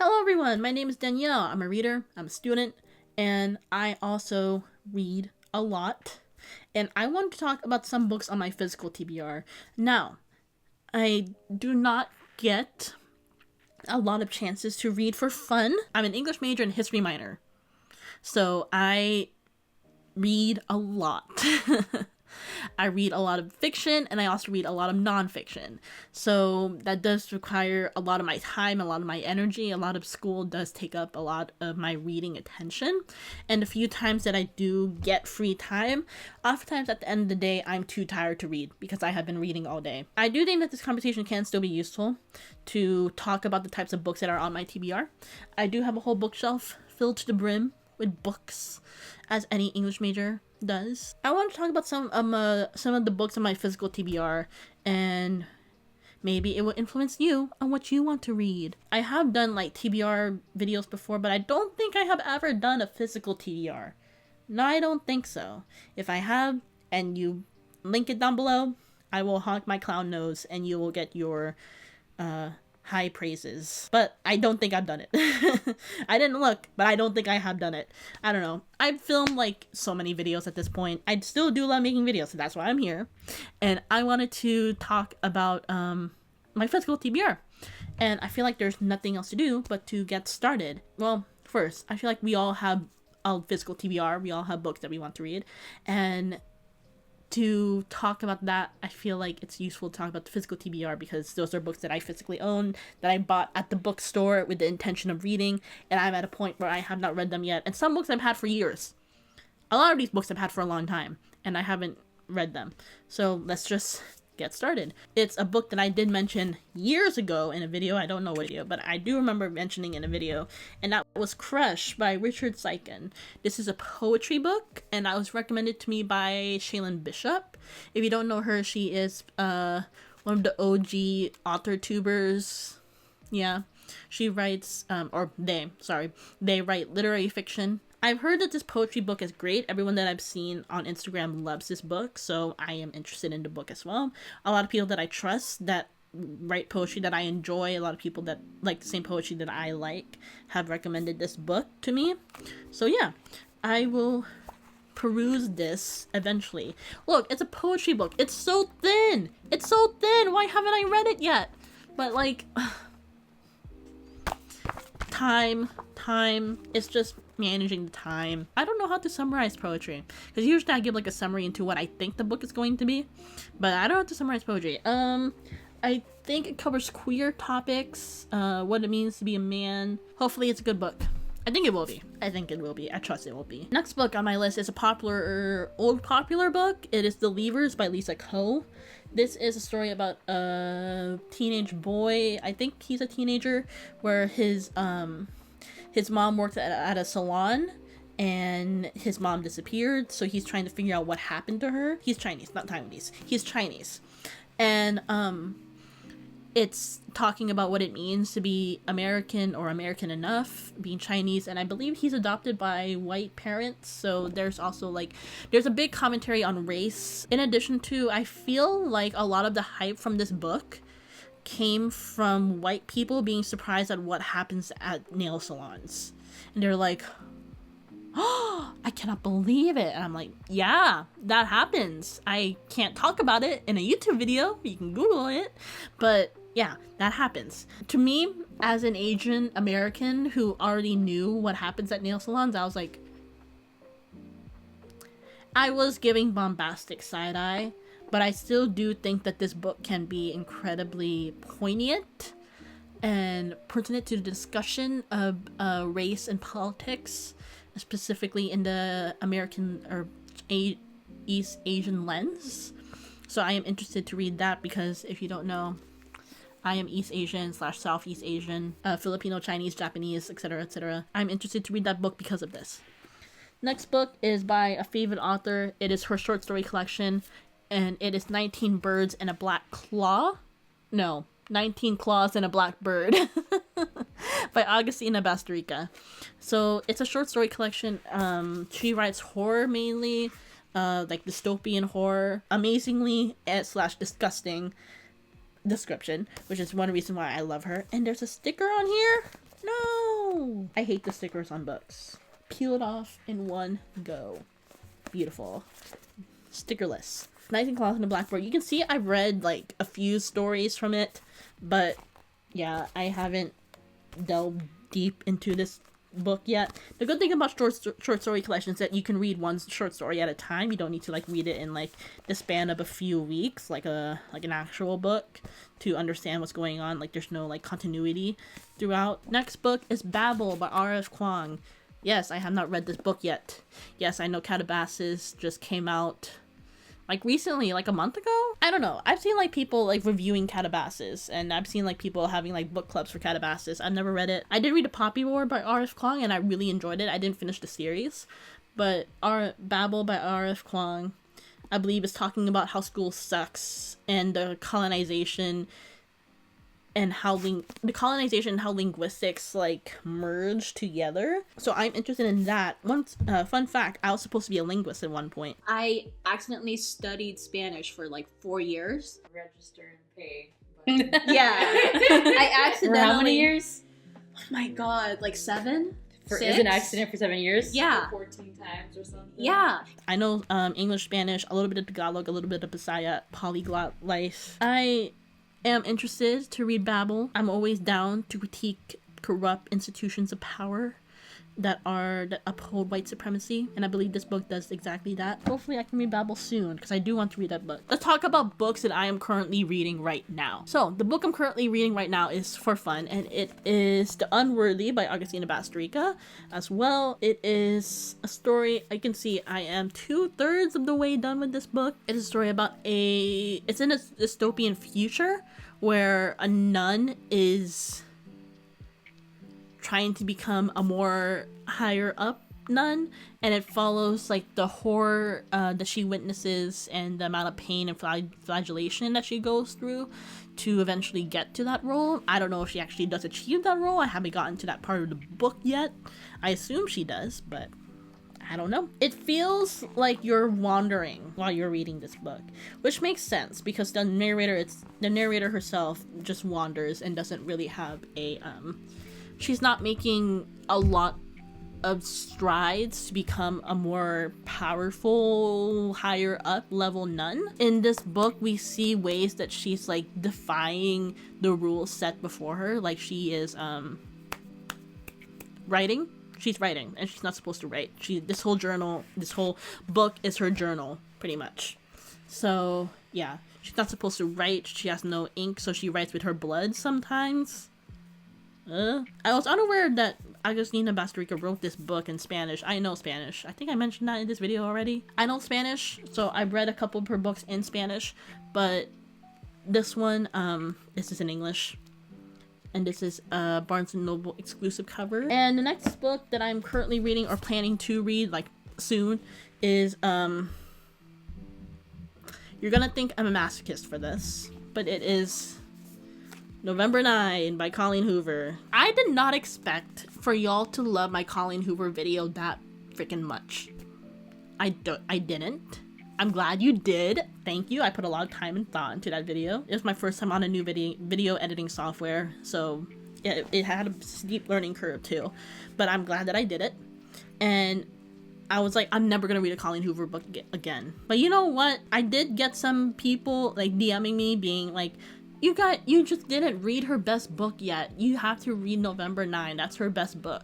Hello everyone, my name is Danielle. I'm a reader, I'm a student, and I also read a lot. And I want to talk about some books on my physical TBR. Now, I do not get a lot of chances to read for fun. I'm an English major and history minor. So I read a lot. I read a lot of fiction and I also read a lot of nonfiction. So that does require a lot of my time, a lot of my energy. A lot of school does take up a lot of my reading attention. And the few times that I do get free time, oftentimes at the end of the day, I'm too tired to read because I have been reading all day. I do think that this conversation can still be useful to talk about the types of books that are on my TBR. I do have a whole bookshelf filled to the brim with books, as any English major does. I want to talk about some of the books on my physical TBR, and maybe it will influence you on what you want to read. I have done like TBR videos before, but I don't think I have ever done a physical TBR. No, I don't think so. If I have, and you link it down below, I will honk my clown nose and you will get your high praises. But I don't think I've done it. I didn't look, but I don't think I have done it. I don't know. I've filmed like so many videos at this point. I still do love making videos, so that's why I'm here. And I wanted to talk about my physical TBR. And I feel like there's nothing else to do but to get started. Well, first, I feel like we all have a physical TBR. We all have books that we want to read. And to talk about that, I feel like it's useful to talk about the physical TBR because those are books that I physically own, that I bought at the bookstore with the intention of reading, and I'm at a point where I have not read them yet. And some books I've had for years. A lot of these books I've had for a long time, and I haven't read them. So let's just get started. It's a book that I did mention years ago in a video. I don't know what video, but I do remember mentioning in a video, and that was Crush by Richard Seiken. This is a poetry book, and that was recommended to me by Shaylin Bishop. If you don't know her, she is one of the OG author tubers. Yeah, she writes, they write literary fiction. I've heard that this poetry book is great. Everyone that I've seen on Instagram loves this book, so I am interested in the book as well. A lot of people that I trust that write poetry that I enjoy, a lot of people that like the same poetry that I like, have recommended this book to me. So yeah, I will peruse this eventually. Look, it's a poetry book. It's so thin. It's so thin. Why haven't I read it yet? But like, time. It's just managing the time. I don't know how to summarize poetry because usually I give like a summary into what I think the book is going to be, but I don't know how to summarize poetry. I think it covers queer topics, what it means to be a man. Hopefully it's a good book. I think it will be. I trust it will be. Next book on my list is a old popular book. It is The Leavers by Lisa Ko. This is a story about a teenage boy. I think he's a teenager, where his mom worked at a salon and his mom disappeared, so he's trying to figure out what happened to her. He's Chinese, not Taiwanese. He's Chinese. And it's talking about what it means to be American or American enough, being Chinese, and I believe he's adopted by white parents, so there's also there's a big commentary on race. In addition to, I feel like a lot of the hype from this book came from white people being surprised at what happens at nail salons. And they're like, oh, I cannot believe it. And I'm like, yeah, that happens. I can't talk about it in a YouTube video. You can Google it. But yeah, that happens. To me, as an Asian American who already knew what happens at nail salons, I was like, I was giving bombastic side-eye. But I still do think that this book can be incredibly poignant and pertinent to the discussion of race and politics, specifically in the American or East Asian lens. So I am interested to read that because, if you don't know, I am East Asian / Southeast Asian, Filipino, Chinese, Japanese, etc., etc. I'm interested to read that book because of this. Next book is by a favorite author. It is her short story collection, and it is 19 Birds and a Black Claw. No, 19 Claws and a Black Bird by Augustina Basterica. So it's a short story collection. She writes horror mainly, like dystopian horror, amazingly / disgusting description, which is one reason why I love her. And there's a sticker on here. No! I hate the stickers on books. Peel it off in one go. Beautiful. Stickerless. Night and Cloth and the Blackboard. You can see I've read like a few stories from it, but yeah, I haven't delved deep into this book yet. The good thing about short story collections is that you can read one short story at a time. You don't need to like read it in like the span of a few weeks, like an actual book, to understand what's going on. Like there's no like continuity throughout. Next book is Babel by R.F. Kuang. Yes, I have not read this book yet. Yes, I know Calabasas just came out like recently, like a month ago? I don't know. I've seen like people like reviewing Calabasas, and I've seen like people having like book clubs for Calabasas. I've never read it. I did read A Poppy War by R.F. Kuang, and I really enjoyed it. I didn't finish the series, but Babel by R.F. Kuang, I believe, is talking about how school sucks and the colonization and how linguistics like merge together. So I'm interested in that. One fun fact, I was supposed to be a linguist at one point. I accidentally studied Spanish for like 4 years. Register and pay. Yeah. I accidentally... For how many years? Oh my god, like 7? Is an accident for 7 years? Yeah. 14 times or something? Yeah. I know English, Spanish, a little bit of Tagalog, a little bit of Bisaya, polyglot life. I am interested to read Babel. I'm always down to critique corrupt institutions of power that uphold white supremacy, and I believe this book does exactly that. Hopefully I can read Babel soon, because I do want to read that book. Let's talk about books that I am currently reading right now. So the book I'm currently reading right now is for fun, and it is The Unworthy by Agustina Bastrica. As well, it is a story. I can see I am 2/3 of the way done with this book. It is a story about it's in a dystopian future where a nun is trying to become a more higher up nun, and it follows like the horror that she witnesses and the amount of pain and flagellation that she goes through to eventually get to that role. I don't know if she actually does achieve that role. I haven't gotten to that part of the book yet. I assume she does, but I don't know. It feels like you're wandering while you're reading this book, which makes sense because the narrator herself just wanders and doesn't really have a she's not making a lot of strides to become a more powerful, higher up level nun. In this book, we see ways that she's like defying the rules set before her. Like she is writing. She's writing, and she's not supposed to write. This whole book is her journal, pretty much. So yeah, she's not supposed to write. She has no ink, so she writes with her blood sometimes. I was unaware that Agustina Bastrica wrote this book in Spanish. I know Spanish. I think I mentioned that in this video already. I know Spanish, so I've read a couple of her books in Spanish, but this one, this is in English. And this is a Barnes & Noble exclusive cover. And the next book that I'm currently reading or planning to read, like, soon, is, you're gonna think I'm a masochist for this, but it is November 9 by Colleen Hoover. I did not expect for y'all to love my Colleen Hoover video that freaking much. I didn't. I'm glad you did. Thank you. I put a lot of time and thought into that video. It was my first time on a new video editing software, so it had a steep learning curve too. But I'm glad that I did it. And I was like, I'm never gonna read a Colleen Hoover book again. But you know what? I did get some people like DMing me being like, you just didn't read her best book yet. You have to read November 9. That's her best book.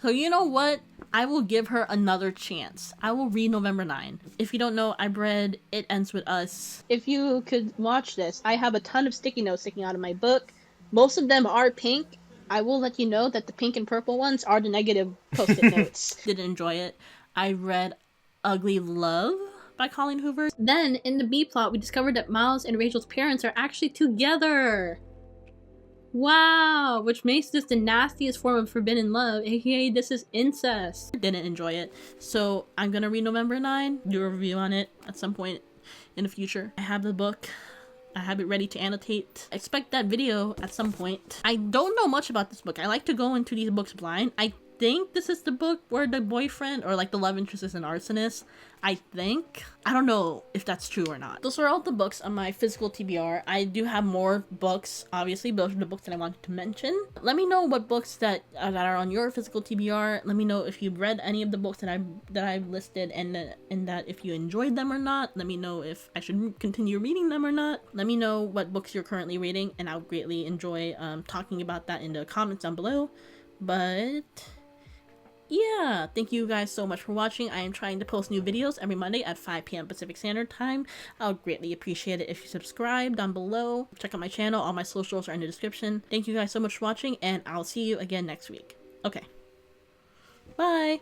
So you know what? I will give her another chance. I will read November 9. If you don't know, I've read It Ends With Us. If you could watch this, I have a ton of sticky notes sticking out of my book. Most of them are pink. I will let you know that the pink and purple ones are the negative post-it notes. Didn't enjoy it. I read Ugly Love by Colleen Hoover. Then, in the B plot, we discovered that Miles and Rachel's parents are actually together. Wow, which makes this the nastiest form of forbidden love, aka this is incest. Didn't enjoy it, so I'm gonna read November 9, do a review on it at some point in the future. I have the book. I have it ready to annotate. Expect that video at some point. I don't know much about this book. I like to go into these books blind. I think this is the book where the boyfriend or like the love interest is an arsonist. I think. I don't know if that's true or not. Those are all the books on my physical TBR. I do have more books, obviously, but those are the books that I wanted to mention. Let me know what books that are on your physical TBR. Let me know if you've read any of the books that I've listed, and that if you enjoyed them or not. Let me know if I should continue reading them or not. Let me know what books you're currently reading, and I'll greatly enjoy talking about that in the comments down below. But yeah, thank you guys so much for watching. I am trying to post new videos every Monday at 5 p.m. Pacific Standard Time. I would greatly appreciate it if you subscribe down below. Check out my channel. All my socials are in the description. Thank you guys so much for watching, and I'll see you again next week. Okay. Bye!